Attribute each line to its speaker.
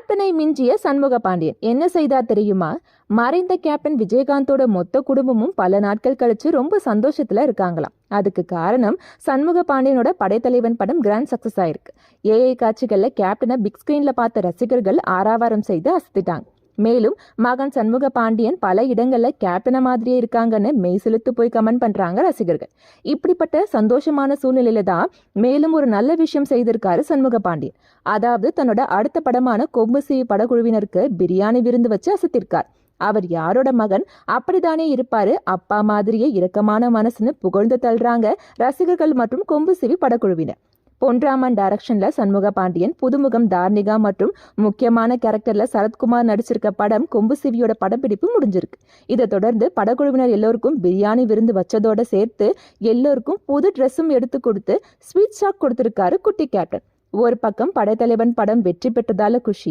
Speaker 1: கேப்டனை மிஞ்சிய சண்முக பாண்டியன் என்ன செய்தார் தெரியுமா? மறைந்த கேப்டன் விஜயகாந்தோட மொத்த குடும்பமும் பல நாட்கள் கழிச்சு ரொம்ப சந்தோஷத்துல இருக்காங்களாம். அதுக்கு காரணம் சண்முக பாண்டியனோட படைத்தலைவன் படம் கிராண்ட் சக்சஸ் ஆயிருக்கு. ஏஐ காட்சிகள்ல கேப்டனை பிக் ஸ்கிரீன்ல பார்த்த ரசிகர்கள் ஆரவாரம் செய்து அசத்திட்டாங்க. மேலும் மகன் சண்முக பாண்டியன் பல இடங்கள்ல கேப்டன மாதிரியே இருக்காங்கன்னு மெய்சிலுத்து போய் கமெண்ட் பண்றாங்க ரசிகர்கள். இப்படிப்பட்ட சந்தோஷமான சூழ்நிலையில தான் மேலும் ஒரு நல்ல விஷயம் செய்திருக்காரு சண்முக பாண்டியன். அதாவது தன்னோட அடுத்த படமான கொம்பு சிவி படக்குழுவினருக்கு பிரியாணி விருந்து வச்சு அசத்திருக்கார். அவர் யாரோட மகன்? அப்படித்தானே இருப்பாரு, அப்பா மாதிரியே இரக்கமான மனசுன்னு புகழ்ந்து தள்ளுறாங்க ரசிகர்கள் மற்றும் கொம்பு சிவி படக்குழுவினர். பொன்ராமன் டைரக்ஷன்ல சண்முக பாண்டியன், புதுமுகம் தார்னிகா மற்றும் முக்கியமான கேரக்டர்ல சரத்குமார் நடிச்சிருக்க படம் கொம்பு சிவியோட படப்பிடிப்பு முடிஞ்சிருக்கு. இதை தொடர்ந்து படக்குழுவினர் எல்லோருக்கும் பிரியாணி விருந்து வச்சதோட சேர்த்து எல்லோருக்கும் புது ட்ரெஸ்ஸும் எடுத்து கொடுத்து ஸ்வீட் ஷாக் கொடுத்திருக்காரு குட்டி கேப்டன். ஒரு பக்கம் படைத்தலைவன் படம் வெற்றி பெற்றதால குஷி,